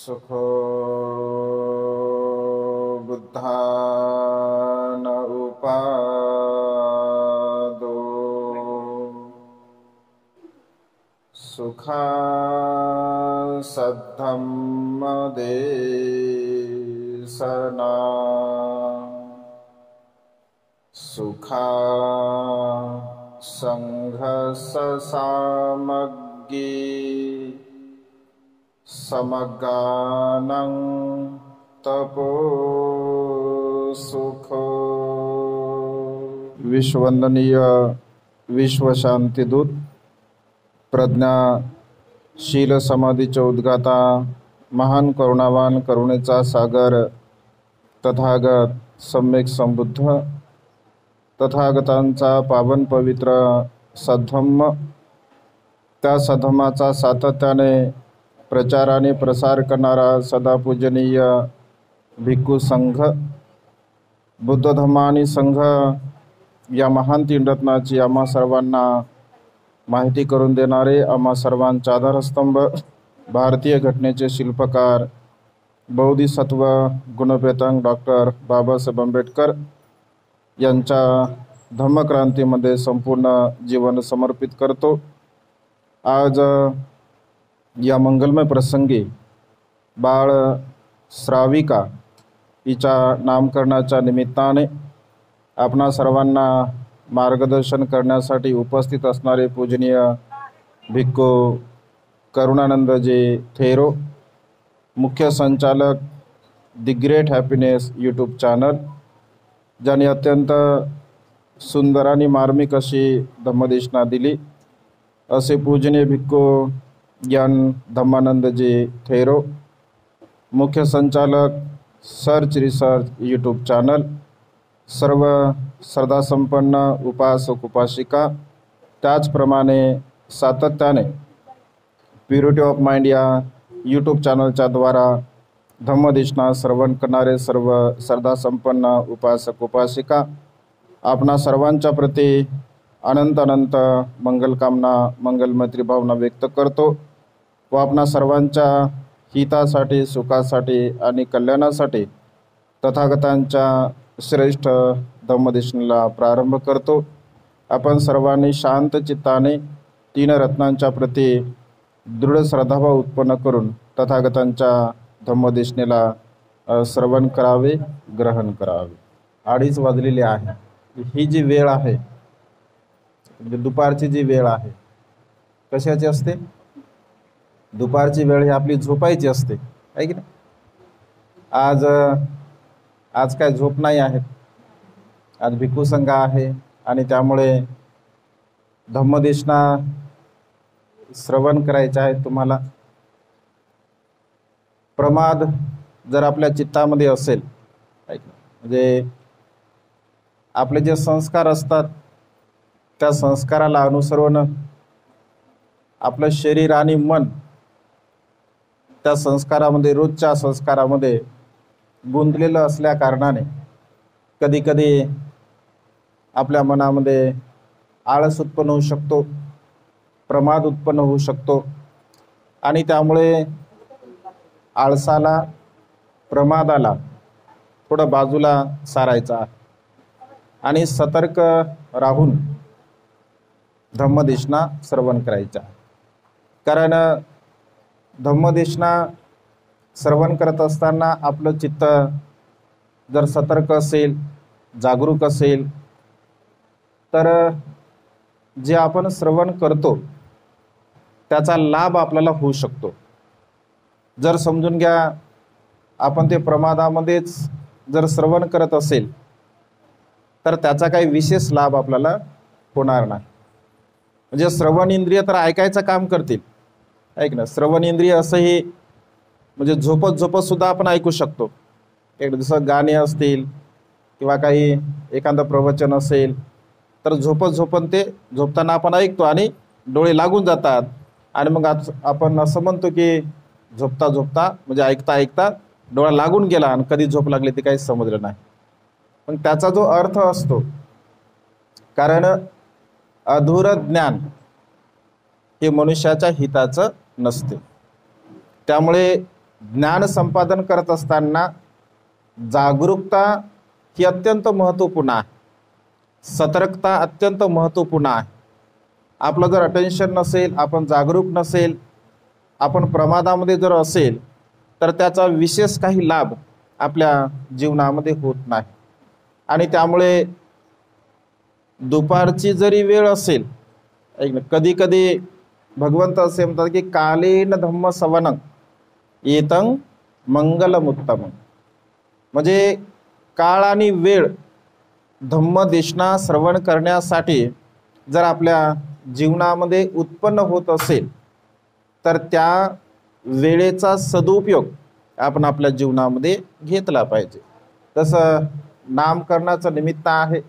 सुखो बुद्धान उपादो सुखा सद्धम्म देशना सुखा संघ सामग्री समगानं तपो सुखो। विश्ववंदनीय विश्व शांतिदूत प्रज्ञाशील समाधीचे उद्गाता महान करुणावान करुणेचा सागर तथागत सम्यक संबुद्ध तथागतांचा पावन पवित्र सद्धम्म, त्या सद्धम्माचा सातत्याने प्रचार आणि प्रसार करणारा सदा पूजनीय भिक्खू संघ, बुद्ध धम्म आणि संघ या महान तीन रत्नाची आम्हा सर्वांना माहिती करून देणारे, आम्हा सर्वांचा आधारस्तंभ, भारतीय घटनेचे शिल्पकार, बोधिसत्व गुणपेतंग डॉक्टर बाबासाहेब आंबेडकर यांच्या धम्मक्रांतीमध्ये संपूर्ण जीवन समर्पित करतो। आज या मंगलमय प्रसंगी बाळ श्राविका हिच्या नामकरणाच्या निमित्ताने आपणा सर्वांना मार्गदर्शन करण्यासाठी उपस्थित असणारे पूजनीय भिक्खू करुणानंदजी थेरो, मुख्य संचालक the great happiness YouTube channel, ज्यांनी अत्यंत सुंदर आणि मार्मिक अशी धम्मदेशना दिली, असे पूजनीय भिक्खू ज्ञान धम्मानंदजी थेरो, मुख्य संचालक सर्च रिसर्च यूट्यूब चॅनल, सर्व श्रद्धासंपन्न उपासक उपासिका, त्याचप्रमाणे सातत्याने प्युरिटी ऑफ माइंड या यूट्यूब चॅनलच्या द्वारा धम्मदेशना श्रवण करणारे सर्व श्रद्धासंपन्न उपासक उपासिका, आपणा सर्वांच्या प्रती अनंत अनंत मंगलकामना मंगलमैत्री भावना व्यक्त करतो व आपणा सर्वांच्या हितासाठी सुखासाठी आणि कल्याणासाठी तथागतांच्या श्रेष्ठ धम्मदेशनाला प्रारंभ करतो। आपण सर्वांनी शांत चित्ताने तीन रत्नांच्या प्रती दृढ श्रद्धाभाव उत्पन्न करून तथागतांच्या धम्मदेशनेला श्रवण करावे, ग्रहण करावे। 2:30 वाजलेले आहे। ही जी वेळ आहे, दुपारची जी वेळ आहे, कशाची असते? दुपारची वेळ ही आपली झोपायची असते, आहे की नाही? आज काय झोप नाही आहे, आज भिक्खू संघ आहे आणि त्यामुळे धम्मदेशना श्रवण करायचे आहे तुम्हाला। प्रमाद जर आपल्या चित्तामध्ये असेल, म्हणजे आपले जे संस्कार असतात त्या संस्काराला अनुसरून आपलं शरीर आणि मन त्या संस्कारामध्ये, रोजच्या संस्कारामध्ये गुंतलेलं असल्या कारणाने कधी कधी आपल्या मनामध्ये आळस उत्पन्न होऊ शकतो, प्रमाद उत्पन्न होऊ शकतो आणि त्यामुळे आळसाला, प्रमादाला थोडं बाजूला सारायचा आणि सतर्क राहून धम्मदेशना श्रवण करायचा। कारण धम्मदेशना श्रवण करत असताना आपलं चित्त जर सतर्क असेल, जागरूक असेल, तर जे आपण श्रवण करतो त्याचा लाभ आपल्याला होऊ शकतो। जर समजून घ्या आपण ते प्रमादामध्येच जर श्रवण करत असेल तर त्याचा काही विशेष लाभ आपल्याला होणार नाही। म्हणजे श्रवण इंद्रिय तर ऐकायचं काम करतील, ऐक ना, श्रवण इंद्रिय असंही म्हणजे झोपत सुद्धा आपण ऐकू शकतो। एक जसं गाणे असतील किंवा काही एखादं प्रवचन असेल तर झोपत ते झोपताना आपण ऐकतो आणि डोळे लागून जातात आणि मग आपण असं म्हणतो की झोपता म्हणजे ऐकता डोळा लागून गेला आणि कधी झोप लागली ते काही समजलं नाही। पण त्याचा जो अर्थ असतो, कारण अधूर ज्ञान हे मनुष्याच्या हिताचं नसते, त्यामुळे ज्ञान संपादन करत असताना जागरूकता ही अत्यंत महत्त्वपूर्ण आहे, सतर्कता अत्यंत महत्त्वपूर्ण आहे. आपलं जर अटेन्शन नसेल, आपण जागरूक नसेल, आपण प्रमादामध्ये जर असेल, तर त्याचा विशेष काही लाभ आपल्या जीवनामध्ये होत नाही. आणि त्यामुळे दुपारची जरी वेळ असेल, कधी कधी भगवंत असे म्हणतात की कालेन धम्म सवनं येतं मंगलमुत्तम, म्हणजे काळ आणि वेळ धम्मदेशना श्रवण करण्यासाठी जर आपल्या जीवनामध्ये उत्पन्न होत असेल, तर त्या वेळेचा सदुपयोग आपण आपल्या जीवनामध्ये घेतला पाहिजे. तसं नामकरणाचं निमित्त आहे,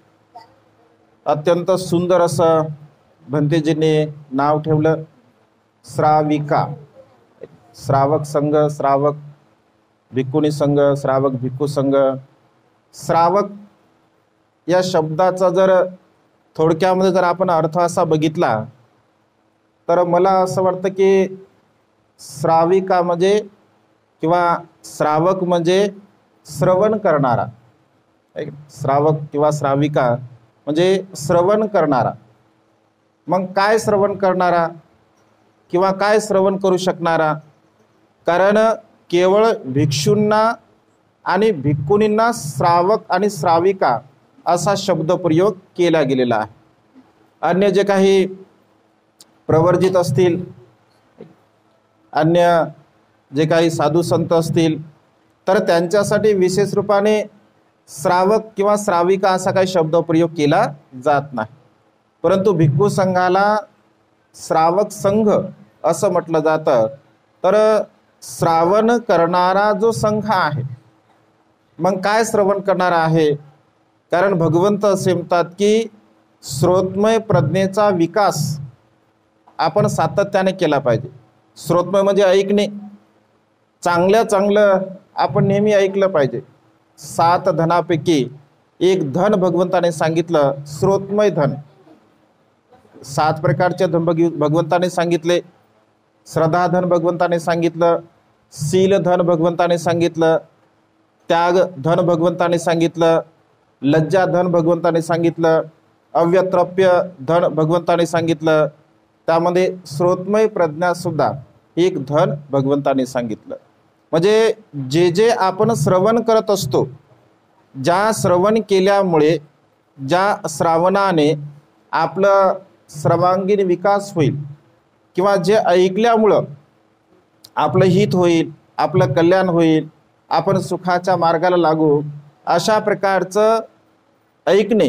अत्यंत सुंदर असं भंतेजींनी नाव ठेवलं, श्राविका. श्रावक संघ, श्रावक भिक्खुनी संघ, श्रावक भिक्खू संघ. श्रावक या शब्दाचा जर थोडक्यामध्ये जर आपण अर्थ असा बघितला, तर मला असं वाटतं की श्राविका म्हणजे किंवा श्रावक म्हणजे श्रवण करणारा. श्रावक किंवा श्राविका म्हणजे श्रवण करणारा. मग काय श्रवण करणारा किंवा काय श्रवण करू शकणारा? कारण केवळ भिक्षूंना आणि भिक्खुनींना श्रावक आणि श्राविका असा शब्दप्रयोग केला गेलेला आहे. अन्य जे काही प्रवर्जित असतील, अन्य जे काही साधू संत असतील, तर त्यांच्यासाठी विशेष रूपाने श्रावक किंवा श्राविका असा काही शब्दप्रयोग केला जात नाही. परंतु भिक्खू संघाला श्रावक संघ असं म्हटलं जातं. तर श्रावण करणारा जो संघ आहे, मग काय श्रवण करणारा आहे? कारण भगवंत असे म्हणतात की श्रोतमय प्रज्ञेचा विकास आपण सातत्याने केला पाहिजे. श्रोतमय म्हणजे ऐकणे, चांगलं आपण नेहमी ऐकलं पाहिजे. 7 धनापैकी एक धन भगवंताने सांगितलं, श्रोतमय धन. 7 प्रकारचे धन भगवंताने सांगितले. श्रद्धा धन भगवंताने सांगितलं, शील धन भगवंताने सांगितलं, त्याग धन भगवंताने सांगितलं, लज्जा धन भगवंताने सांगितलं, अव्यत्रप्य धन भगवंताने सांगितलं. त्यामध्ये श्रोतमय प्रज्ञा सुद्धा एक धन भगवंताने सांगितलं. म्हणजे जे जे आपण श्रवण करत असतो, ज्या श्रवण केल्यामुळे, ज्या श्रावणाने आपलं सर्वांगीण विकास होईल किंवा जे ऐकल्यामुळं आपलं हित होईल, आपलं कल्याण होईल, आपण सुखाच्या मार्गाला लागू, अशा प्रकारचं ऐकणे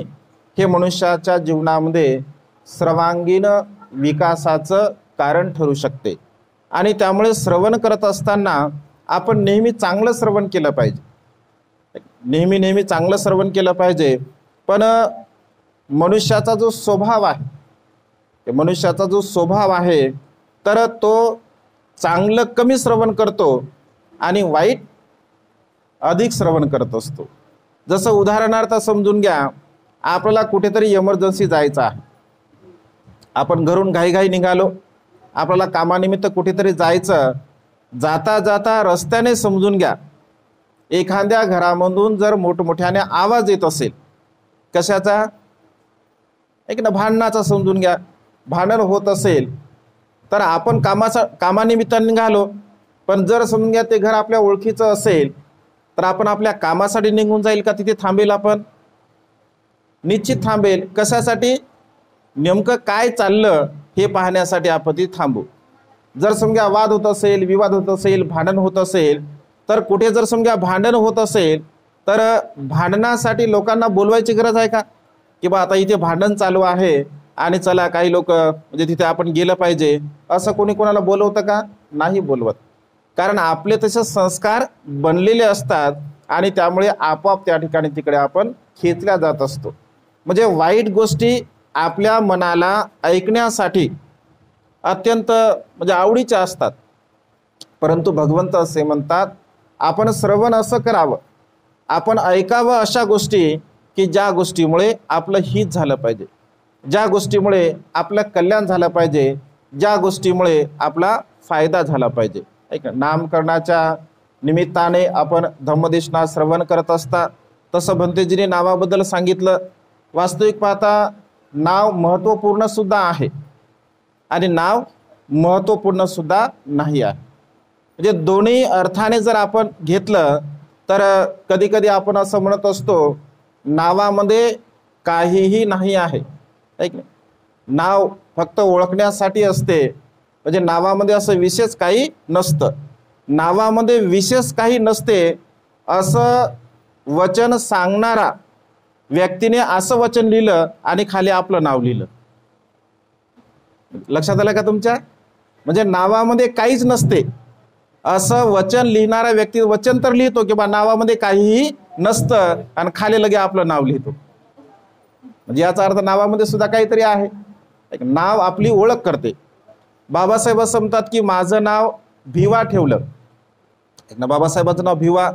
हे मनुष्याच्या जीवनामध्ये सर्वांगीण विकासाचं कारण ठरू शकते. आणि त्यामुळे श्रवण करत असताना आपण नेहमी चांगलं श्रवण केलं पाहिजे, नेहमी चांगलं श्रवण केलं पाहिजे. पण मनुष्याचा जो स्वभाव आहे, तर तो चांगलं कमी श्रवण करतो आणि वाईट अधिक श्रवण करत असतो. जसं उदाहरणार्थ समजून घ्या, आपल्याला कुठेतरी इमर्जन्सी जायचं आहे, आपण घरून घाईघाई निघालो, आपल्याला कामानिमित्त कुठेतरी जायचं. जाता जाता रस्त्याने समजून घ्या, एखाद्या घरामधून जर मोठमोठ्याने आवाज येत असेल, कशाचा? भांडणाचा समजून घ्या. भांडण होत असेल तर आपण कामानिमित्ताने निघालो, पण जर समजून घ्या ते घर आपल्या ओळखीचं असेल, तर आपण आपल्या कामासाठी निघून जाईल का तिथे थांबेल? आपण निश्चित थांबेल. कशासाठी? नेमकं काय चाललं हे पाहण्यासाठी आपण तिथे थांबू. जर समजा वाद होत असेल, विवाद होत असेल, भांडण होत असेल, तर कुठे जर समजा भांडण होत असेल, तर भांडणासाठी लोकांना बोलवायची गरज आहे का? की बा आता इथे भांडण चालू आहे आणि चला काही लोक म्हणजे तिथे आपण गेलं पाहिजे, असं कोणी कोणाला बोलवतं का? नाही बोलवत. कारण आपले तसे संस्कार बनलेले असतात आणि त्यामुळे आपोआप त्या ठिकाणी तिकडे आपण खेचल्या जात असतो. म्हणजे वाईट गोष्टी आपल्या मनाला ऐकण्यासाठी अत्यंत म्हणजे आवडीच्या असतात. परंतु भगवंत असे म्हणतात, आपण श्रवण असं करावं, आपण ऐकावं अशा गोष्टी की ज्या गोष्टीमुळे आपलं हित झालं पाहिजे, ज्या गोष्टीमुळे आपलं कल्याण झालं पाहिजे, ज्या गोष्टीमुळे आपला फायदा झाला पाहिजे. नामकरणाच्या निमित्ताने आपण धम्मदेशना श्रवण करत असता। तसं भंतेजीने नावाबद्दल सांगितलं। वास्तविक पाहता नाव महत्त्वपूर्ण सुद्धा आहे आणि नाव महत्त्वपूर्ण सुद्धा नाही आहे। म्हणजे दोन्ही अर्थाने जर आपण घेतलं तर कधी कधी आपण असं म्हणत असतो नावामध्ये काहीही नाही आहे, ऐक ना, नाव फक्त ओळखण्यासाठी असते, म्हणजे नावामध्ये असं विशेष काही नसतं। नावामध्ये विशेष काही नसते असं वचन सांगणारा व्यक्तीने असं वचन लिहिलं आणि खाली आपलं नाव लिहिलं। लक्षात आलं का तुमच्या? म्हणजे नावामध्ये काहीच नसते असं वचन लिहिणारा व्यक्ती वचन तर लिहितो की बा नावामध्ये काहीही नसतं आणि खाली लगे आपलं नाव लिहितो। म्हणजे याचा अर्थ नावामध्ये सुद्धा काहीतरी आहे। नाव आपली ओळख करते। बाबासाहेब असं म्हणतात की माझं नाव भिवा ठेवलं। बाबासाहेबाचं नाव भिवा,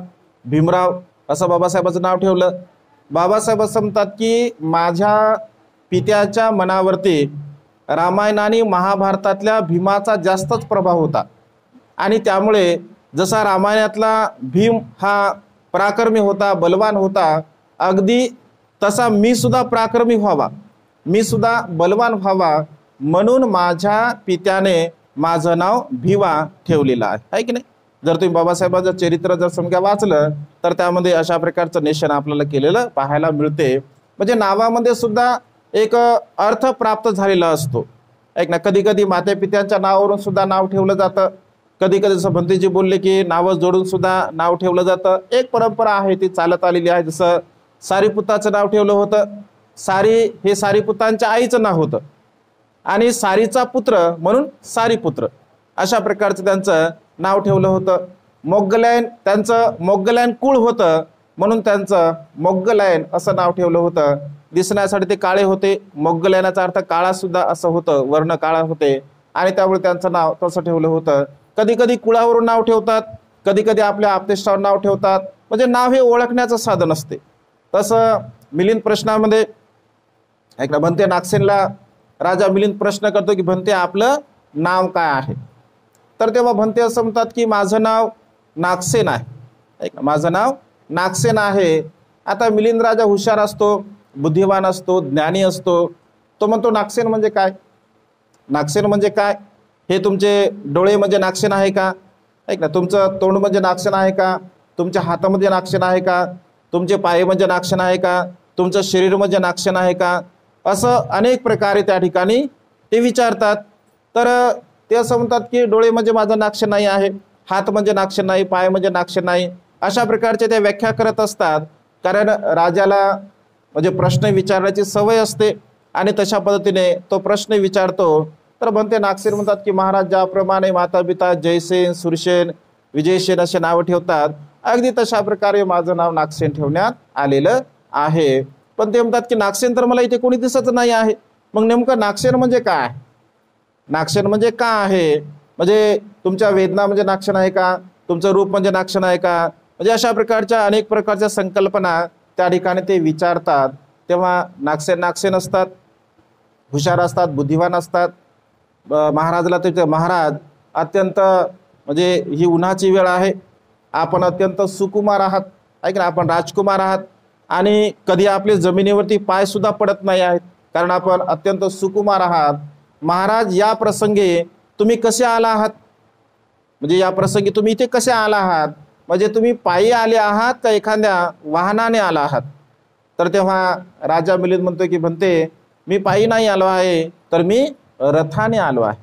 भीमराव असं बाबासाहेबाचं नाव ठेवलं। बाबासाहेब असं म्हणतात की माझ्या पित्याच्या मनावरती रामायण आणि महाभारतातल्या भीमाचा जास्तच प्रभाव होता आणि त्यामुळे जसा रामायणातला भीम हा पराक्रमी होता, बलवान होता, अगदी तसा मी सुद्धा पराक्रमी व्हावा, मी सुद्धा बलवान व्हावा म्हणून माझ्या पित्याने माझं नाव भिवा ठेवलेलं आहे की नाही? जर तुम्ही बाबासाहेबांचं चरित्र जर समजा वाचलं तर त्यामध्ये अशा प्रकारचं निशाण आपल्याला केलेलं पाहायला मिळते। म्हणजे नावामध्ये सुद्धा एक अर्थ प्राप्त झालेला असतो, ऐक ना। कधी कधी माते पित्यांच्या नावावरून सुद्धा नाव ठेवलं जातं। कधी कधी जसं भंतेजी बोलले की नावं जोडून सुद्धा नाव ठेवलं जातं। एक परंपरा आहे ती चालत आलेली आहे। जसं सारीपुताचं नाव ठेवलं होतं। सारी हे सारीपुतांच्या आईचं नाव होतं आणि सारीचा पुत्र म्हणून सारीपुत्र अशा प्रकारचं त्यांचं नाव ठेवलं होतं। मोग्गलायन त्यांचं मोग्गलायन कुळ होतं म्हणून त्यांचं मोग्गलायन असं नाव ठेवलं होतं। दिसण्यासाठी ते काळे होते, मोग्गलायनाचा अर्थ काळा सुद्धा असं होतं, वर्ण काळा होते आणि त्यामुळे त्यांचं नाव तसं ठेवलं होतं। कधी कधी कुळावरून नाव ठेवतात, कधी कधी आपल्या आपतेष्टावर नाव ठेवतात, म्हणजे नाव हे ओळखण्याचं साधन असते। तसं मिलिंद प्रश्नामध्ये ऐक ना, भंते नागसेनला राजा मिलिंद प्रश्न करतो की भंते आपलं नाव काय आहे? तर तेव्हा भंते असं म्हणतात की माझं नाव नागसेन आहे, ऐक ना, माझं नाव नागसेन आहे। आता मिलिंद राजा हुशार असतो, बुद्धिवान असतो, ज्ञानी असतो। तो म्हणतो नागसेन म्हणजे काय? नागसेन म्हणजे काय? हे तुमचे डोळे म्हणजे नागसेन आहे का? ऐक ना, तुमचं तोंड म्हणजे नागसेन आहे का? तुमच्या हातामध्ये नागसेन आहे का? तुमचे पाय म्हणजे नागसेन आहे का? तुमचं शरीर म्हणजे नागसेन आहे का? असं अनेक प्रकारे त्या ठिकाणी ते विचारतात। तर ते असं म्हणतात की डोळे म्हणजे माझं नागसेन नाही आहे, हात म्हणजे नागसेन नाही, पाय म्हणजे नागसेन नाही, अशा प्रकारचे ते व्याख्या करत असतात। कारण राजाला म्हणजे प्रश्न विचारण्याची सवय असते आणि तशा पद्धतीने तो प्रश्न विचारतो। तर भंते नागसेन म्हणतात की महाराज ज्याप्रमाणे माता पिता जयसेन, सुरसेन, विजयसेन असे नाव ठेवतात, अगदी तशा प्रकारे माझं नाव नागसेन ठेवण्यात आलेलं आहे। पण ते म्हणतात की नागसेन तर मला इथे कोणी दिसत नाही आहे, मग नेमकं नागसेन म्हणजे काय? नागसेन म्हणजे का आहे? म्हणजे तुमच्या वेदना म्हणजे नागसेन आहे का? तुमचं रूप म्हणजे नागसेन आहे का? म्हणजे अशा प्रकारच्या अनेक प्रकारच्या संकल्पना त्या ठिकाणी ते विचारतात। तेव्हा नागसेन नागसेन असतात, हुशार असतात, बुद्धिवान असतात। महाराजला ते महाराज अत्यंत म्हणजे ही उन्हाची वेळ आहे, आपण अत्यंत सुकुमार आहात, ऐक ना, आपण राजकुमार आहात आणि कधी आपले जमिनीवरती पाय सुद्धा पडत नाही आहेत, कारण आपण अत्यंत सुकुमार आहात। महाराज या प्रसंगी तुम्ही कसे आला आहात? म्हणजे या प्रसंगी तुम्ही इथे कसे आला आहात? म्हणजे तुम्ही पायी आले आहात का एखाद्या वाहनाने आला आहात? तर तेव्हा राजा मिलिंद म्हणतो की भंते मी पायी नाही आलो आहे, तर मी रथाने आलो आहे।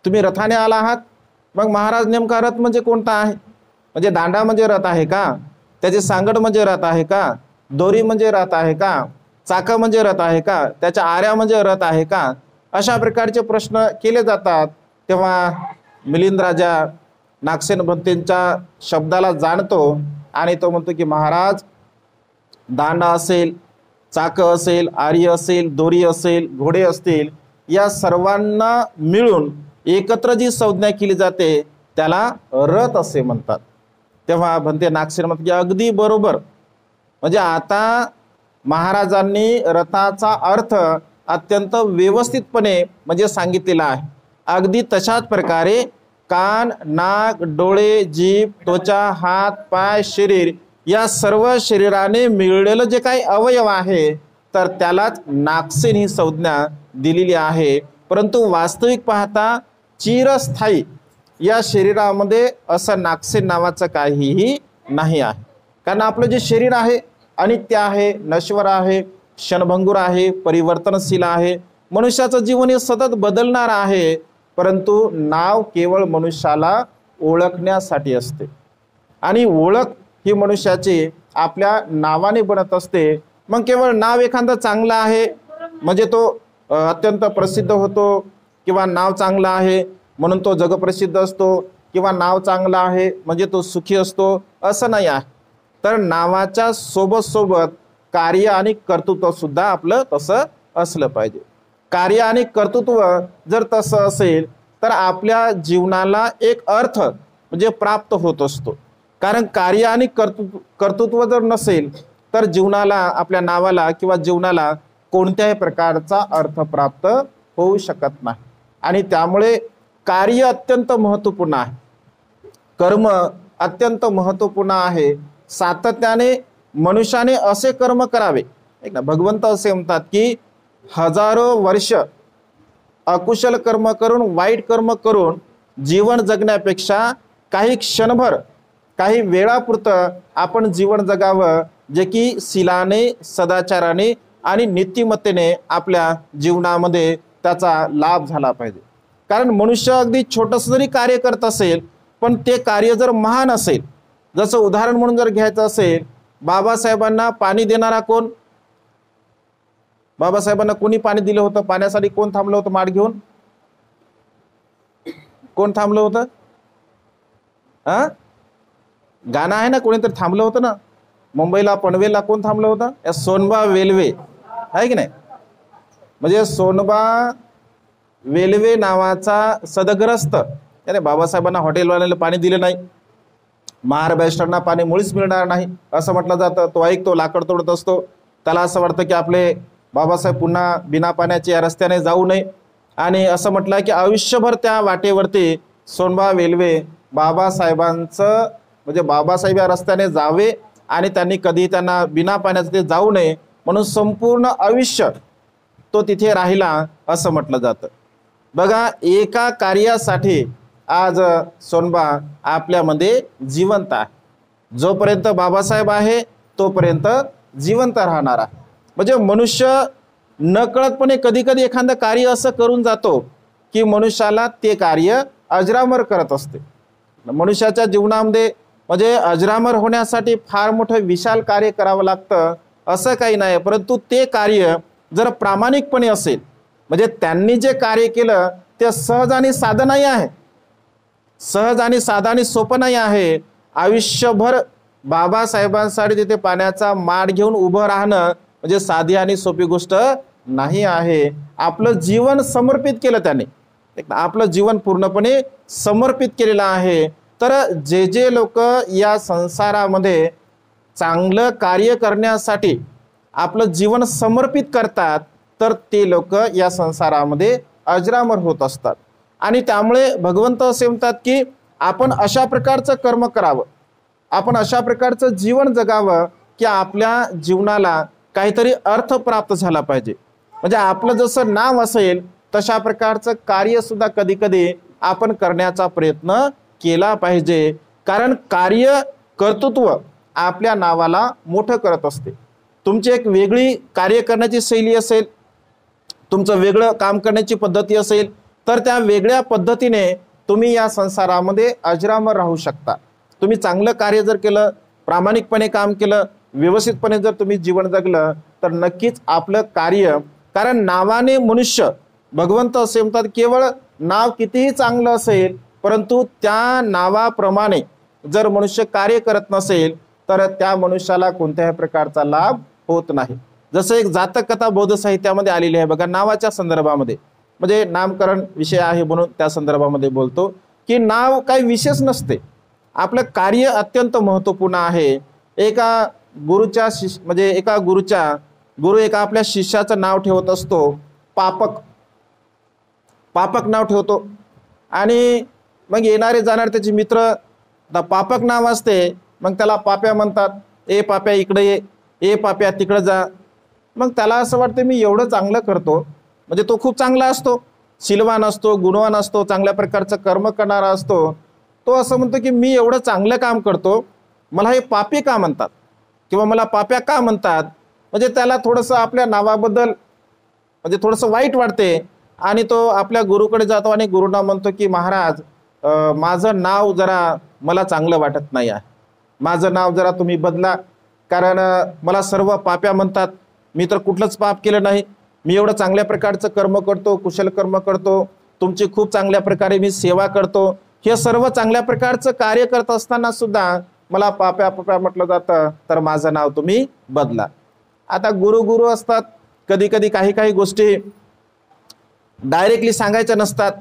तुम्ही रथाने आला आहात? मग महाराज नेमका रथ म्हणजे कोणता आहे? म्हणजे दांडा म्हणजे रथ आहे का? त्याचे सांगड म्हणजे रथ आहे का? दोरी म्हणजे रथ आहे का? चाकं म्हणजे रथ आहे का? त्याच्या आऱ्या म्हणजे रथ आहे का? अशा प्रकारचे प्रश्न केले जातात। तेव्हा मिलिंद राजा नागसेन भंतेंच्या शब्दाला जाणतो आणि तो म्हणतो की महाराज दांडा असेल, चाकं असेल, आर्य असेल, दोरी असेल, घोडे असतील, या सर्वांना मिळून एकत्र जी संज्ञा केली जाते त्याला रथ असे म्हणतात। तेव्हा भंते नागसेन म्हणतात की अगदी बरोबर, म्हणजे आता महाराजांनी रथाचा अर्थ अत्यंत व्यवस्थितपणे म्हणजे सांगितलेला आहे। अगदी तशाच प्रकारे कान, नाक, डोळे, जीभ, त्वचा, हात, पाय, शरीर या सर्व शरीराने मिळलेलं जे काही अवयव आहे तर त्यालाच नागसेन ही संज्ञा दिलेली आहे. परंतु वास्तविक पाहता चिरस्थायी या शरीरामध्ये असं नागसेन नावाचं काहीही नाही आहे. कारण आपलं जे शरीर आहे अनित्य आहे, नश्वर आहे, क्षणभंगुर आहे, परिवर्तनशील आहे. मनुष्याचं जीवन हे सतत बदलणार आहे. परंतु नाव केवळ मनुष्याला ओळखण्यासाठी असते आणि ओळख ही मनुष्याची आपल्या नावाने बनत असते. मग केवळ नाव एखादं चांगलं आहे म्हणजे तो अत्यंत प्रसिद्ध होतो, किंवा नाव चांगलं आहे म्हणून तो जगप्रसिद्ध असतो, किंवा नाव चांगलं आहे म्हणजे तो सुखी असतो, असं नाही आहे. तर नावाच्या सोबत सोबत कार्य आणि कर्तृत्व सुद्धा आपलं तसं असलं पाहिजे. कार्य आणि कर्तृत्व जर तसं असेल तर आपल्या जीवनाला एक अर्थ म्हणजे प्राप्त होत असतो. कारण कार्य आणि कर्तृत्व जर नसेल तर जीवनाला, आपल्या नावाला किंवा जीवनाला कोणत्याही प्रकारचा अर्थ प्राप्त होऊ शकत नाही. आणि त्यामुळे कार्य अत्यंत महत्त्वपूर्ण आहे, कर्म अत्यंत महत्त्वपूर्ण आहे. सातत्याने मनुष्याने असे कर्म करावे. एक ना, भगवंत असे म्हणतात की हजारो वर्ष अकुशल कर्म करून, वाईट कर्म करून जीवन जगण्यापेक्षा काही क्षणभर, काही वेळापुरतं आपण जीवन जगावं, जे की शीलाने, सदाचाराने आणि नीतिमत्तेने आपल्या जीवनामध्ये त्याचा लाभ झाला पाहिजे. कारण मनुष्य अगदी छोटंसं जरी कार्य करत असेल पण ते कार्य जर महान असेल, जसं उदाहरण म्हणून जर घ्यायचं असेल, बाबासाहेबांना पाणी देणारा कोण? बाबासाहेबांना कोणी पाणी दिलं होतं? पाण्यासाठी कोण थांबलं होतं माठ घेऊन? कोण थांबलं होतं? गाणं आहे ना, कोणीतरी थांबलं होतं ना मुंबईला, पनवेलला. कोण थांबलं होतं? या सोनबा वेलवे आहे की नाही. म्हणजे सोनबा वेलवे नावाचा सदग्रस्त त्याने बाबासाहेबांना हॉटेलवाल्याला पाणी दिलं नाही, महाराष्ट्रांना पाणी मुळीच मिळणार नाही असं म्हटलं जातं. तो ऐकतो, लाकड तोडत असतो. त्याला असं वाटतं की आपले बाबासाहेब पुन्हा बिना पाण्याचे या रस्त्याने जाऊ नये, आणि असं म्हटलं की आयुष्यभर त्या वाटेवरती सोनबा वेलवे बाबासाहेबांचं म्हणजे बाबासाहेब या रस्त्याने जावे आणि त्यांनी कधी त्यांना बिना पाण्याचं ते जाऊ नये म्हणून संपूर्ण आयुष्य तो तिथे राहिला असं म्हटलं जातं. बघा, एका कार्यासाठी आज सोनबा आपल्यामध्ये जिवंत आहे. जोपर्यंत बाबासाहेब आहे तोपर्यंत जिवंत राहणार आहे. म्हणजे मनुष्य नकळतपणे कधी कधी एखादं कार्य असं करून जातो की मनुष्याला ते कार्य अजरामर करत असते. मनुष्याच्या जीवनामध्ये म्हणजे अजरामर होण्यासाठी फार मोठं विशाल कार्य करावं लागतं असं काही नाही. परंतु ते कार्य जर प्रामाणिकपणे असेल, म्हणजे त्यांनी जे कार्य केलं ते सहज आणि साधं नाही आहे, सहज आणि साधं आणि सोपं नाही आहे. आयुष्यभर बाबासाहेबांसाठी तिथे पाण्याचा माठ घेऊन उभं राहणं म्हणजे साधी आणि सोपी गोष्ट नाही आहे. आपलं जीवन समर्पित केलं त्याने, आपलं जीवन पूर्णपणे समर्पित केलेलं आहे. तर जे जे लोक या संसारामध्ये चांगलं कार्य करण्यासाठी आपलं जीवन समर्पित करतात तर ते लोक या संसारामध्ये अजरामर होत असतात. आणि त्यामुळे भगवंत असे म्हणतात की आपण अशा प्रकारचं कर्म करावं, आपण अशा प्रकारचं जीवन जगावं की आपल्या जीवनाला काहीतरी अर्थ प्राप्त झाला पाहिजे. म्हणजे आपलं जसं नाव असेल तशा प्रकारचं कार्य सुद्धा कधी कधी आपण करण्याचा प्रयत्न केला पाहिजे. कारण कार्य कर्तृत्व आपल्या नावाला मोठं करत असते. तुमची एक वेगळी कार्य करण्याची शैली असेल, तुमचं वेगळं काम करण्याची पद्धती असेल तर त्या वेगळ्या पद्धतीने तुम्ही या संसारामध्ये अजरामर राहू शकता. तुम्ही चांगलं कार्य जर केलं, प्रामाणिकपणे काम केलं, व्यवस्थितपणे जर तुम्ही जीवन जगलं तर नक्कीच आपलं कार्य, कारण नावाने मनुष्य, भगवंत असे म्हणतात केवळ नाव कितीही चांगलं असेल परंतु त्या नावाप्रमाणे जर मनुष्य कार्य करत नसेल तर त्या मनुष्याला कोणत्याही प्रकारचा लाभ होत नाही. जसं एक जातक कथा बौद्ध साहित्यामध्ये आलेली आहे बघा, नावाच्या संदर्भामध्ये, म्हणजे नामकरण विषय आहे म्हणून त्या संदर्भामध्ये बोलतो की नाव काही विशेष नसते, आपलं कार्य अत्यंत महत्त्वपूर्ण आहे. एका गुरुच्या म्हणजे गुरु एका आपल्या शिष्याचं नाव ठेवत असतो, पापक नाव ठेवतो. आणि मग येणारे जाणारे त्याचे मित्र, आता पापक नाव असते, मग त्याला पाप्या म्हणतात. ए पाप्या इकडे ये, ए पाप्या तिकडे जा. मग त्याला असं वाटतं मी एवढं चांगलं करतो, म्हणजे तो खूप चांगला असतो, शीलवान असतो, गुणवान असतो, चांगल्या प्रकारचं कर्म करणारा असतो. तो असं म्हणतो की मी एवढं चांगलं काम करतो, मला हे पापी का म्हणतात किंवा मला पाप्या का म्हणतात. म्हणजे त्याला थोडंसं आपल्या नावाबद्दल म्हणजे थोडंसं वाईट वाटते आणि तो आपल्या गुरुकडे जातो आणि गुरुना म्हणतो की महाराज, माझं नाव जरा मला चांगलं वाटत नाही आहे, माझं नाव जरा तुम्ही बदला, कारण मला सर्व पाप्या म्हणतात. मी तर कुठलंच पाप केलं नाही, मी एवढं चांगल्या प्रकारचं कर्म करतो, कुशल कर्म करतो, तुमची खूप चांगल्या प्रकारे मी सेवा करतो, हे सर्व चांगल्या प्रकारचं कार्य करत असताना सुद्धा मला पाप्या पाप्या म्हटलं जातं, तर माझं नाव तुम्ही बदला. आता गुरु असतात, कधी कधी काही काही गोष्टी डायरेक्टली सांगायच्या नसतात.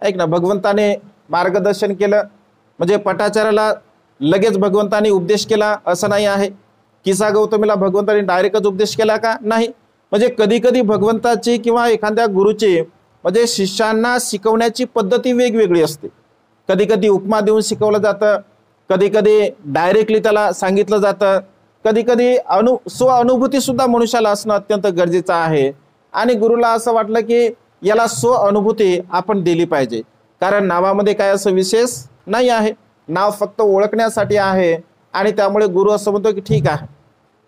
ऐक ना, भगवंताने मार्गदर्शन केलं म्हणजे पटाचाराला लगेच भगवंताने उपदेश केला असं नाही आहे. किसा गौतमीला भगवंताने डायरेक्टच उपदेश केला का? नाही. म्हणजे कधी कधी भगवंताची किंवा एखाद्या गुरुची म्हणजे शिष्यांना शिकवण्याची पद्धती वेगवेगळी असते. कधी कधी उपमा देऊन शिकवलं जातं, कधी कधी डायरेक्टली त्याला सांगितलं जातं, कधी कधी स्व-अनुभूती सुद्धा मनुष्याला असणं अत्यंत गरजेचं आहे. आणि गुरुला असं वाटलं की याला स्व-अनुभूती आपण दिली पाहिजे, कारण नावामध्ये काय असं विशेष नाही आहे, नाव फक्त ओळखण्यासाठी आहे. आणि त्यामुळे गुरु असं म्हणतो की ठीक आहे,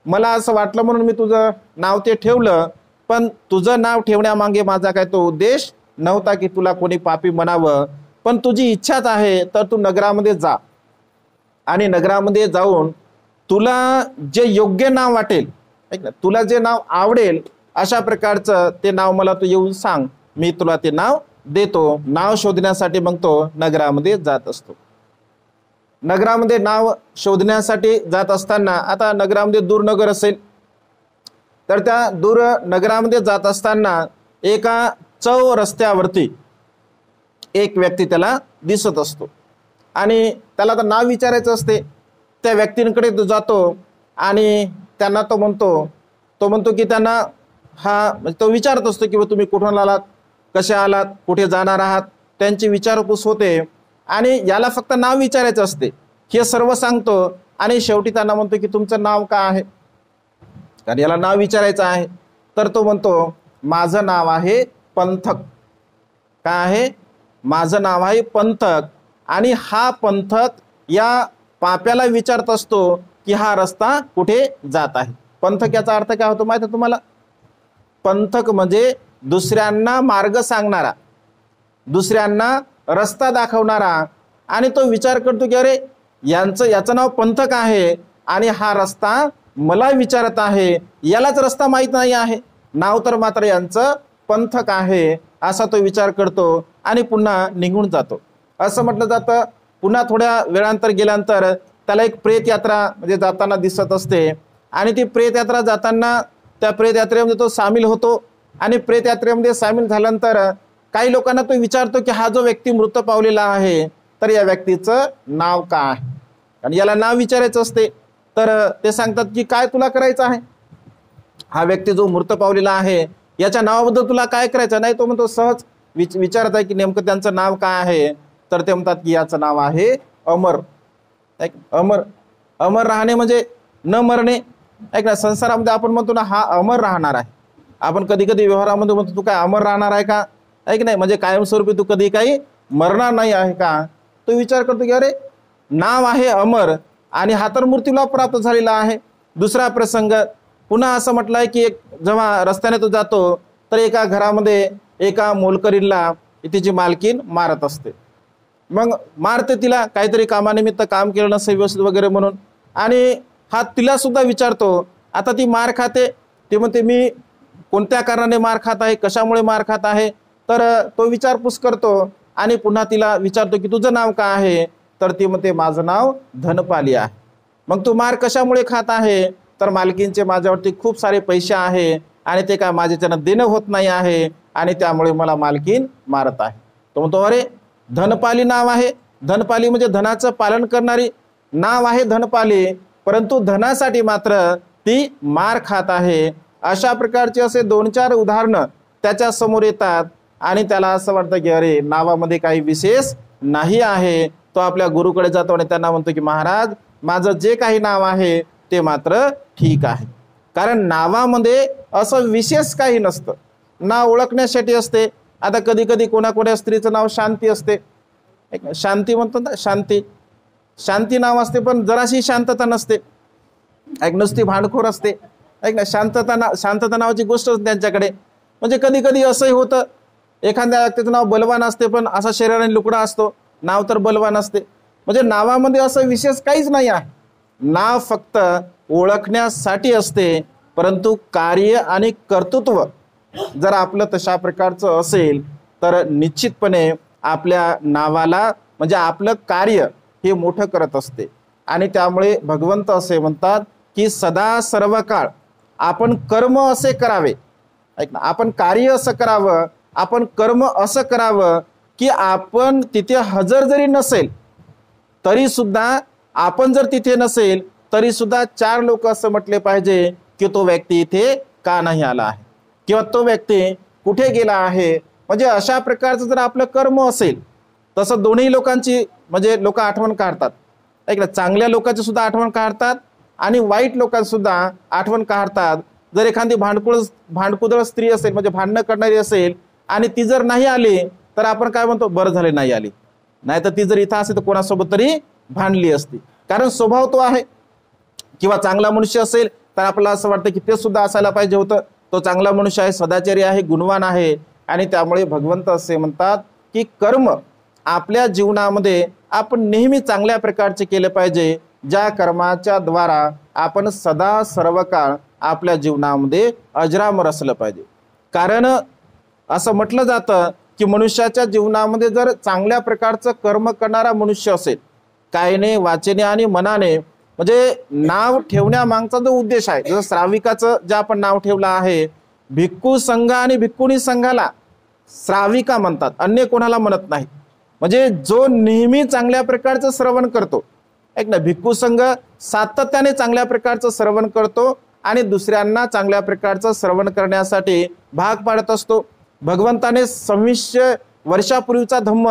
मला असं वाटलं म्हणून मी तुझं नाव ते ठेवलं, पण तुझं नाव ठेवण्यामागे माझा काय तो उद्देश नव्हता की तुला कोणी पापी म्हणावं, पण तुझी इच्छाच आहे तर तू नगरामध्ये जा आणि नगरामध्ये जाऊन तुला जे योग्य नाव वाटेल, तुला जे नाव आवडेल अशा प्रकारचं ते नाव मला तू येऊन सांग, मी तुला ते नाव देतो. नाव शोधण्यासाठी मग तो नगरामध्ये जात असतो. नगरामध्ये नाव शोधण्यासाठी जात असताना, आता नगरामध्ये दूर नगर असेल तर त्या दूर नगरामध्ये जात असताना एका चौ रस्त्यावरती एक व्यक्ती त्याला दिसत असतो आणि त्याला तर नाव विचारायचं असते. त्या व्यक्तींकडे तो जातो आणि त्यांना तो म्हणतो की त्यांना म्हणजे तो विचारत असतो की तुम्ही कुठून आलात, कसे आलात, कुठे जाणार आहात, त्यांची विचारपूस होते. आणि याला फक्त नाव विचारायचं असते, हे सर्व सांगतो आणि शेवटी त्यांना म्हणतो की तुमचं नाव काय आहे, कारण याला नाव विचारायचं आहे. तर तो म्हणतो माझं नाव आहे पंथक. काय आहे? माझं नाव आहे पंथक. आणि हा पंथक या पाप्याला विचारत असतो की हा रस्ता कुठे जात आहे. पंथक याचा अर्थ काय होतो माहिती आहे तुम्हाला? पंथक म्हणजे दुसऱ्यांना मार्ग सांगणारा, दुसऱ्यांना रस्ता दाखवणारा. आणि तो विचार करतो की अरे याचं नाव पंथक आहे आणि हा रस्ता मला विचारत आहे, यालाच रस्ता माहीत नाही आहे, नाव तर मात्र यांचं पंथक आहे, असा तो विचार करतो आणि पुन्हा निघून जातो. असं म्हटलं जातं. पुन्हा थोड्या वेळानंतर गेल्यानंतर त्याला एक प्रेत यात्रा म्हणजे जाताना दिसत असते आणि ती प्रेत यात्रा जाताना त्या प्रेत यात्रेमध्ये तो सामील होतो. आणि प्रेत यात्रेमध्ये सामील झाल्यानंतर काही लोकांना तो विचारतो की हा जो व्यक्ती मृत पावलेला आहे तर या व्यक्तीचं नाव काय आहे, आणि याला नाव विचारायचं असते. तर ते सांगतात की काय तुला करायचं आहे, हा व्यक्ती जो मृत पावलेला आहे याच्या नावाबद्दल तुला काय करायचं? नाही, तो म्हणतो सहज विचारत आहे की नेमकं त्यांचं नाव काय आहे. तर ते म्हणतात की याचं नाव आहे अमर. अमर अमर राहणे म्हणजे न मरणे. ऐक ना, संसारामध्ये आपण म्हणतो ना हा अमर राहणार आहे, आपण कधी कधी व्यवहारामध्ये म्हणतो तू काय अमर राहणार आहे का, ऐक नाही, म्हणजे कायमस्वरूपी तू कधी काही मरणार नाही आहे का. तो विचार करतो की अरे नाव आहे अमर आणि हा तर मृत्यूला प्राप्त झालेला आहे. दुसरा प्रसंग पुन्हा असं म्हटलं आहे की एक जेव्हा रस्त्याने तो जातो तर एका घरामध्ये एका मोलकरीला तिची मालकीन मारत असते. मग मारते तिला, काहीतरी कामानिमित्त काम केलं नसेल व्यवस्थित वगैरे म्हणून. आणि हा तिला सुद्धा विचारतो. आता ती मार खाते, ती म्हणते मी कोणत्या कारणाने मार खात आहे, कशामुळे मार खात आहे. तर तो विचारपूस करतो आणि पुन्हा तिला विचारतो की तुझं नाव काय आहे. तर ती म्हणते माझं नाव धनपाली आहे. मग तू मार कशामुळे खात आहे. तर मालकींचे माझ्यावरती खूप सारे पैसे आहे आणि ते काय माझ्याच्यानं देणं होत नाही आहे आणि त्यामुळे मला मालकीन मारत आहे. तो म्हणतो अरे धनपाली नाव आहे, धनपाली म्हणजे धनाचं पालन करणारी नाव आहे धनपाली, परंतु धनासाठी मात्र ती मार खात आहे. अशा प्रकारचे असे 2-4 उदाहरणं त्याच्या समोर येतात आणि त्याला असं वाटतं की अरे नावामध्ये काही विशेष नाही आहे तो आपल्या गुरुकडे जातो आणि त्यांना म्हणतो की महाराज, माझं जे काही नाव आहे ते मात्र ठीक आहे. कारण नावामध्ये असं विशेष काही नसतं. नाव ओळखण्यासाठी असते. आता कधी कधी कोणाकोण्या स्त्रीचं नाव शांती असते, शांती म्हणतो ना, शांती शांती नाव असते, पण जराशी शांतता नसते, नुसती भांडखोर असते. शांतता नावाची गोष्ट त्यांच्याकडे. म्हणजे कधी कधी असंही होतं, एखाद्या व्यक्तीचं नाव बलवान असते पण असा शरीराने लुकडा असतो, नाव तर बलवान असते. म्हणजे नावामध्ये असं विशेष काहीच नाही आहे. नाव फक्त ओळखण्यासाठी असते, परंतु कार्य आणि कर्तृत्व जर आपलं तशा प्रकारचं असेल तर निश्चितपणे आपल्या नावाला म्हणजे आपलं कार्य हे मोठं करत असते. आणि त्यामुळे भगवंत असे म्हणतात की सदा सर्व काळ आपण कर्म असे करावे. ऐक ना, आपण कार्य असं करावं, आपण कर्म असं करावं की आपण तिथे हजर जरी नसेल तरी सुद्धा, आपण जर तिथे नसेल तरी सुद्धा 4 लोक असं म्हटले पाहिजे की तो व्यक्ती इथे का नाही आला आहे किंवा तो व्यक्ती कुठे गेला आहे. म्हणजे अशा प्रकारचं जर आपलं कर्म असेल, तसं दोन्ही लोकांची म्हणजे लोक आठवण काढतात. ऐक ना, चांगल्या लोकांची सुद्धा आठवण काढतात आणि वाईट लोकांची सुद्धा आठवण काढतात. जर एखादी भांडकुदळ स्त्री असेल, म्हणजे भांडणं करणारी असेल आणि ती जर नाही आली तर आपण काय म्हणतो, बरं झाले नाही आली, नाही तर ती जर इथं असेल तर कोणासोबत तरी भांडली असती. कारण स्वभाव तो आहे. किंवा चांगला मनुष्य असेल तर आपल्याला असं वाटतं की ते सुद्धा असायला पाहिजे होतं, तो चांगला मनुष्य आहे, सदाचारी आहे, गुणवान आहे. आणि त्यामुळे भगवंत असे म्हणतात की कर्म आपल्या जीवनामध्ये आपण नेहमी चांगल्या प्रकारचे केले पाहिजे, ज्या कर्माच्या द्वारा आपण सदा सर्व काळ आपल्या जीवनामध्ये अजरामर असलं पाहिजे. कारण असं म्हटलं जातं की मनुष्याच्या जीवनामध्ये जर चांगल्या प्रकारचं कर्म करणारा मनुष्य असेल, कायने वाचेने आणि मनाने, म्हणजे नाव ठेवण्यामागचा जो उद्देश आहे, जसं श्राविकाचं जे आपण नाव ठेवलं आहे, भिक्खू संघ आणि भिक्खुनी संघाला श्राविका म्हणतात, अन्य कोणाला म्हणत नाही. म्हणजे जो नेहमी चांगल्या प्रकारचं श्रवण करतो. ऐक ना, भिक्खू संघ सातत्याने चांगल्या प्रकारचं श्रवण करतो आणि दुसऱ्यांना चांगल्या प्रकारचं श्रवण करण्यासाठी भाग पाडत असतो. भगवंताने 2600 वर्षापूर्वीचा धम्म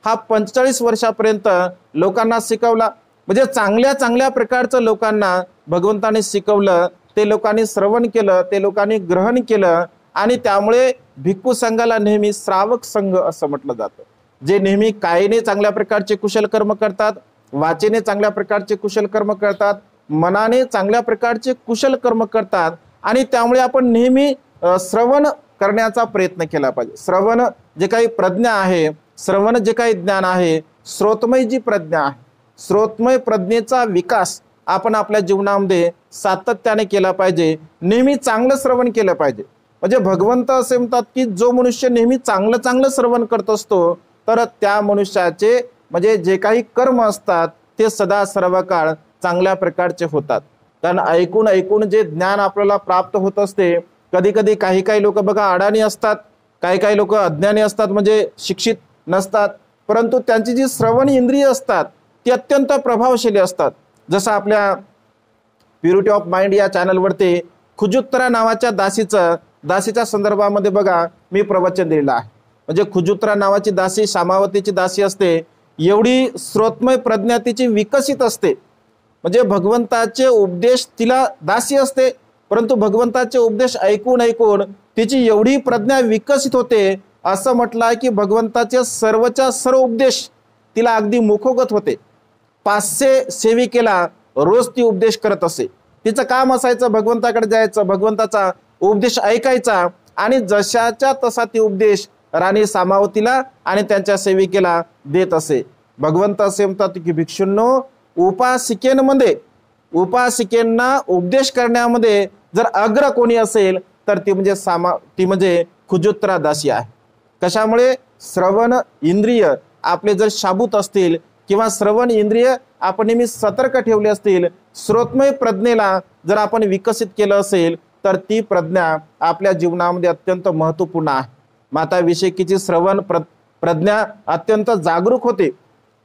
हा 45 वर्षापर्यंत लोकांना शिकवला. म्हणजे चांगल्या चांगल्या प्रकारचं लोकांना भगवंताने शिकवलं, ते लोकांनी श्रवण केलं, ते लोकांनी ग्रहण केलं. आणि त्यामुळे भिक्खू संघाला नेहमी श्रावक संघ असं म्हटलं जातं. जे नेहमी कायेने चांगल्या प्रकारचे कुशल कर्म करतात, वाचेने चांगल्या प्रकारचे कुशल कर्म करतात, मनाने चांगल्या प्रकारचे कुशल कर्म करतात. आणि त्यामुळे आपण नेहमी श्रवण करण्याचा प्रयत्न केला पाहिजे. श्रवण जे काही प्रज्ञा आहे, श्रवण जे काही ज्ञान आहे, श्रोतमय जी प्रज्ञा आहे, श्रोतमय प्रज्ञेचा विकास आपण आपल्या जीवनामध्ये सातत्याने केला पाहिजे. नेहमी चांगलं श्रवण केलं पाहिजे. म्हणजे भगवंत असे म्हणतात की जो मनुष्य नेहमी चांगलं चांगलं श्रवण करत असतो तर त्या मनुष्याचे म्हणजे जे काही कर्म असतात ते सदा सर्व काळ चांगल्या प्रकारचे होतात. कारण ऐकून ऐकून जे ज्ञान आपल्याला प्राप्त होत असते, कधी कधी काही काही लोक बघा अडाणी असतात, काही काही लोक अज्ञानी असतात, म्हणजे शिक्षित नसतात, परंतु त्यांची जी श्रवण इंद्रिय असतात ती अत्यंत प्रभावशाली असतात. जसं आपल्या प्युरिटी ऑफ माइंड या चॅनलवरती खुजुत्रा नावाच्या दासीच्या संदर्भामध्ये बघा मी प्रवचन दिलेलं आहे. म्हणजे खुजुत्रा नावाची दासी शामावतीची दासी असते, एवढी श्रोतमय प्रज्ञा तिची विकसित असते. म्हणजे भगवंताचे उपदेश, तिला दासी असते परंतु भगवंताचे उपदेश ऐकून ऐकून तिची एवढी प्रज्ञा विकसित होते. असं म्हटलं आहे की भगवंताचे सर्वच्या सर्व उपदेश तिला अगदी मुखोगत होते. 500 सेविकेला रोज ती उपदेश करत असे. तिचं काम असायचं भगवंताकडे जायचं, भगवंताचा उपदेश ऐकायचा आणि जशाच्या तसा ती उपदेश राणी सामावतीला आणि त्यांच्या सेविकेला देत असे. भगवंत असे म्हणतात की भिक्षुंनो, उपासिकेंना उपदेश करण्यामध्ये जर अग्र कोणी असेल तर ती म्हणजे खुजुत्रा दासी आहे. कशामुळे? श्रवण इंद्रिय आपले जर शाबूत असतील किंवा श्रवण इंद्रिय आपण नेहमी सतर्क ठेवले असतील, श्रोतमय प्रज्ञेला जर आपण विकसित केलं असेल तर ती प्रज्ञा आपल्या जीवनामध्ये अत्यंत महत्त्वपूर्ण आहे. माता विषयकीची श्रवण प्रज्ञा अत्यंत जागरूक होते.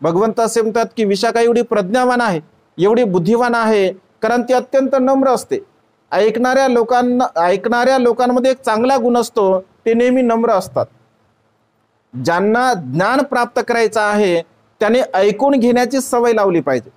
भगवंत असे म्हणतात की विशाखा एवढी प्रज्ञावान आहे, एवढी बुद्धिवान आहे, कारण ती अत्यंत नम्र असते. ऐकणाऱ्या लोकांमध्ये एक चांगला गुण असतो, ते नेहमी नम्र असतात. ज्यांना ज्ञान प्राप्त करायचं आहे त्याने ऐकून घेण्याची सवय लावली पाहिजे.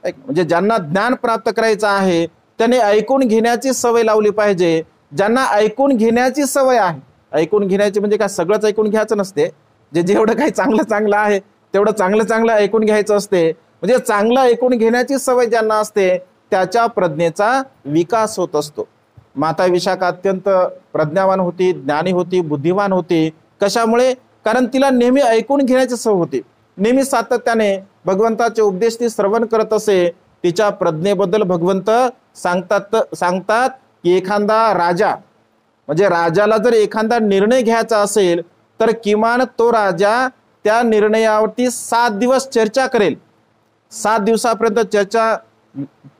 म्हणजे ज्यांना ज्ञान प्राप्त करायचं आहे त्याने ऐकून घेण्याची सवय लावली पाहिजे. ज्यांना ऐकून घेण्याची सवय आहे, ऐकून घेण्याची म्हणजे काय सगळंच ऐकून घ्यायचं नसते, जे जेवढं काही चांगलं चांगलं आहे तेवढं चांगलं चांगलं ऐकून घ्यायचं असते. म्हणजे चांगलं ऐकून घेण्याची सवय ज्यांना असते त्याच्या प्रज्ञेचा विकास होत असतो. माता विशाखा अत्यंत प्रज्ञावान होती, ज्ञानी होती, बुद्धिवान होती. कशामुळे? कारण तिला नेहमी ऐकून घेण्याची सवय होती. नेहमी सातत्याने भगवंताचे उपदेश ती श्रवण करत असे. तिच्या प्रज्ञेबद्दल भगवंत सांगतात की एखादा राजा, म्हणजे राजाला जर एखादा निर्णय घ्यायचा असेल तर किमान तो राजा त्या निर्णयावरती 7 दिवस चर्चा करेल. 7 दिवसापर्यंत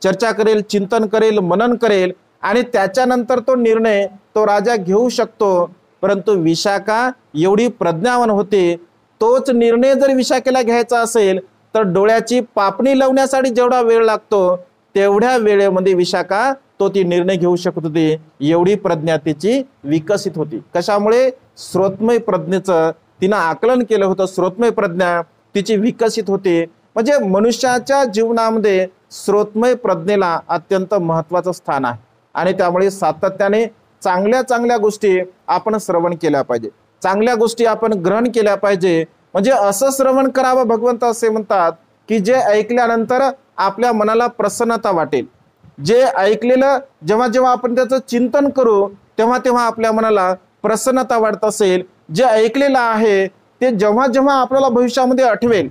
चर्चा करेल, चिंतन करेल, मनन करेल आणि त्याच्यानंतर तो निर्णय तो राजा घेऊ शकतो. परंतु विशाखा एवढी प्रज्ञावान होते, तोच निर्णय जर विशाखेला घ्यायचा असेल तर डोळ्याची पापणी लावण्यासाठी जेवढा वेळ लागतो तेवढ्या वेळेमध्ये विशाखा ती निर्णय घेऊ शकत होती. एवढी प्रज्ञा तिची विकसित होती. कशामुळे? श्रोतमय प्रज्ञेचं तिनं आकलन केलं होतं. श्रोतमय प्रज्ञा तिची विकसित होते. म्हणजे मनुष्याच्या जीवनामध्ये श्रोतमय प्रज्ञेला अत्यंत महत्वाचं स्थान आहे आणि त्यामुळे सातत्याने चांगल्या चांगल्या गोष्टी आपण श्रवण केल्या पाहिजे, चांगल्या गोष्टी आपण ग्रहण केल्या पाहिजे. म्हणजे असं श्रवण करावं, भगवंत असे म्हणतात की जे ऐकल्यानंतर आपल्या मनाला प्रसन्नता वाटेल. जे ऐकलेलं जेव्हा जेव्हा आपण त्याचं चिंतन करू तेव्हा तेव्हा आपल्या मनाला प्रसन्नता वाटत असेल. जे ऐकलेलं आहे ते जेव्हा जेव्हा आपल्याला भविष्यामध्ये आठवेल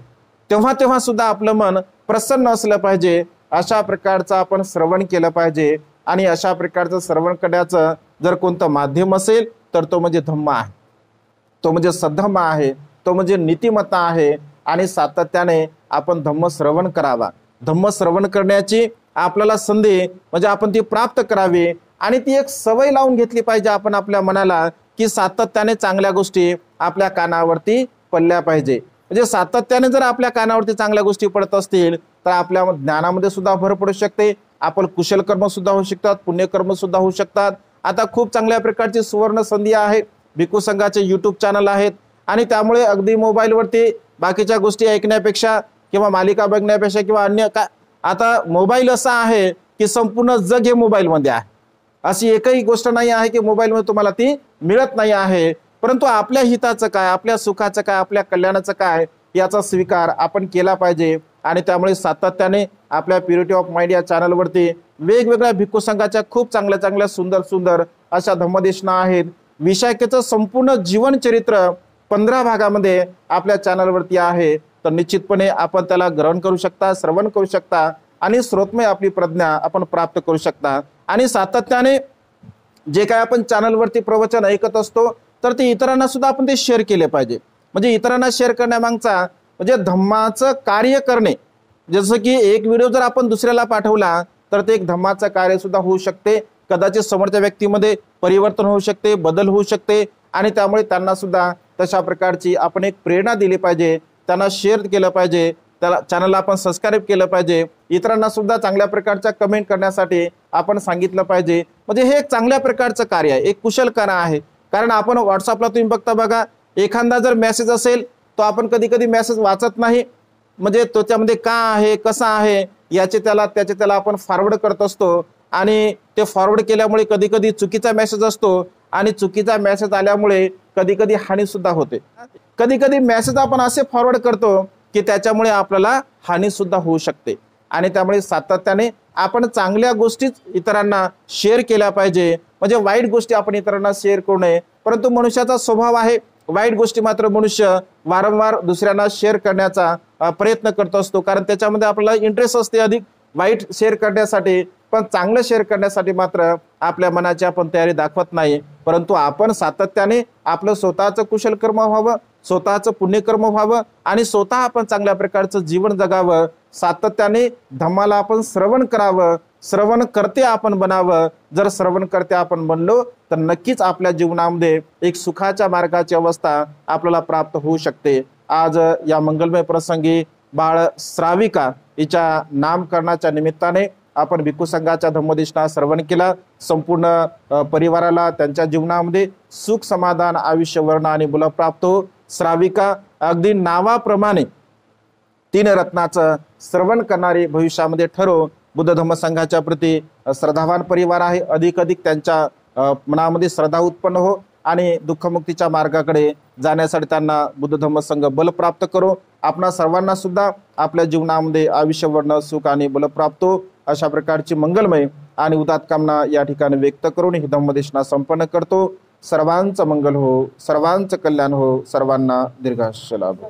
तेव्हा तेव्हा सुद्धा आपलं मन प्रसन्न असलं पाहिजे. अशा प्रकारचं आपण श्रवण केलं पाहिजे आणि अशा प्रकारचं श्रवण करण्याचं जर कोणतं माध्यम असेल तर तो म्हणजे धम्म आहे, तो म्हणजे सद्धम्म आहे, तो म्हणजे नीतिमत्ता आहे. आणि सातत्याने आपण धम्म श्रवण करावा. धम्म श्रवण करण्याची आपल्याला संधी म्हणजे आपण ती प्राप्त करावी आणि ती एक सवय लावून घेतली पाहिजे आपण आपल्या मनाला की सातत्याने चांगल्या गोष्टी आपल्या कानावरती पडल्या पाहिजे. म्हणजे सातत्याने जर आपल्या कानावरती चांगल्या गोष्टी पडत असतील तर आपल्या ज्ञानामध्ये सुद्धा भर पडू शकते. आपण कुशल कर्म सुद्धा होऊ शकतात, पुण्यकर्म सुद्धा होऊ शकतात. आता खूप चांगल्या प्रकारची सुवर्ण संधी आहे. भिक्खू संघाचे YouTube चॅनल आहेत आणि त्यामुळे अगदी मोबाईलवरती बाकीच्या गोष्टी ऐकण्यापेक्षा किंवा मालिका बघण्यापेक्षा किंवा अन्य काय, आता मोबाईल असा आहे की संपूर्ण जग हे मोबाईलमध्ये आहे. अशी एकही गोष्ट नाही आहे की मोबाईलमध्ये तुम्हाला ती मिळत नाही आहे. परंतु आपल्या हिताचं काय, आपल्या सुखाचं काय, आपल्या कल्याणाचं काय याचा स्वीकार आपण केला पाहिजे. आणि त्यामुळे सातत्याने आपल्या प्युरिटी ऑफ माइंड या चॅनलवरती वेगवेगळ्या भिक्खू संघाच्या खूप चांगल्या चांगल्या सुंदर सुंदर अशा धम्मदेशना आहेत. विशाखेचं संपूर्ण जीवन चरित्र 15 भागामध्ये आपल्या चॅनलवरती आहे. तर निश्चितपणे आपण त्याला ग्रहण करू शकता, श्रवण करू शकता आणि श्रोतमय आपली प्रज्ञा आपण प्राप्त करू शकता. आणि सातत्याने जे काय आपण चॅनलवरती प्रवचन ऐकत असतो तर ते इतरांना सुद्धा आपण ते शेअर केले पाहिजे. म्हणजे इतरांना शेअर करण्यामागचा म्हणजे धम्माचं कार्य करणे. जसं की एक व्हिडिओ जर आपण दुसऱ्याला पाठवला तर ते एक धम्माचं कार्य सुद्धा होऊ शकते. कदाचित समोरच्या व्यक्तीमध्ये परिवर्तन होऊ शकते, बदल होऊ शकते आणि त्यामुळे त्यांना सुद्धा तशा प्रकारची आपण एक प्रेरणा दिली पाहिजे. त्यांना शेअर केलं पाहिजे, त्याला चॅनलला आपण सबस्क्राईब केलं पाहिजे. इतरांना सुद्धा चांगल्या प्रकारच्या कमेंट करण्यासाठी आपण सांगितलं पाहिजे. म्हणजे हे एक चांगल्या प्रकारचं कार्य आहे, एक कुशल कार्य आहे. कारण आपण व्हॉट्सअपला तुम्ही बघता बघा, एखादा जर मेसेज असेल तो आपण कधी कधी मेसेज वाचत नाही. म्हणजे त्याच्यामध्ये का आहे, कसा आहे त्याचे त्याला आपण फॉरवर्ड करत असतो आणि ते फॉरवर्ड केल्यामुळे कधी कधी चुकीचा मेसेज असतो आणि चुकीचा मेसेज आल्यामुळे कधी कधी हानी सुद्धा होते. कधी कधी मेसेज आपण असे फॉरवर्ड करतो की त्याच्यामुळे आपल्याला हानी सुद्धा होऊ शकते. आणि त्यामुळे सातत्याने आपण चांगल्या गोष्टीच इतरांना शेअर केल्या पाहिजे. म्हणजे वाईट गोष्टी आपण इतरांना शेअर करू नये. परंतु मनुष्याचा स्वभाव आहे, वाईट गोष्टी मात्र मनुष्य वारंवार दुसऱ्यांना शेअर करण्याचा प्रयत्न करत असतो. कारण त्याच्यामध्ये आपल्याला इंटरेस्ट असते अधिक वाईट शेअर करण्यासाठी. पण चांगलं शेअर करण्यासाठी मात्र आपल्या मनाची आपण तयारी दाखवत नाही. परंतु आपण सातत्याने आपलं स्वतःचं कुशल कर्म व्हावं, स्वतःचं पुण्यकर्म व्हावं आणि स्वतः आपण चांगल्या प्रकारचं जीवन जगावं. सातत्याने धम्माला आपण श्रवण करावं, श्रवण करते आपण बनावं. जर श्रवण करते आपण बनलो तर नक्कीच आपल्या जीवनामध्ये एक सुखाच्या मार्गाची अवस्था आपल्याला प्राप्त होऊ शकते. आज या मंगलमय प्रसंगी बाळ श्राविका हिच्या नामकरणाच्या निमित्ताने आपण भिक्खू संघाच्या धम्मदेशना श्रवण केला. संपूर्ण परिवाराला त्यांच्या जीवनामध्ये सुख, समाधान, आयुष्य, वर्ण आणि मुलं प्राप्त हो श्राविका अगदी नावाप्रमाणे 3 रत्नाचं श्रवण करणारी भविष्यामध्ये ठरो. बुद्ध धम्म संघाच्या प्रती श्रद्धावान परिवार आहे. अधिक त्यांच्या मनामध्ये श्रद्धा उत्पन्न हो आणि दुःखमुक्तीच्या मार्गाकडे जाण्यासाठी त्यांना बुद्ध धम्म संघ बल प्राप्त करो. आपणा सर्वांना सुद्धा आपल्या जीवनामध्ये आयुष्य वर्ण सुख आणि बल प्राप्त हो, अशा प्रकारची मंगलमय आणि उदात्त कामना या ठिकाणी व्यक्त करून ही धम्मदेशना संपन्न करतो. सर्वांचं मंगल हो, सर्वांचं कल्याण हो, सर्वांना दीर्घायुष्य लाभो.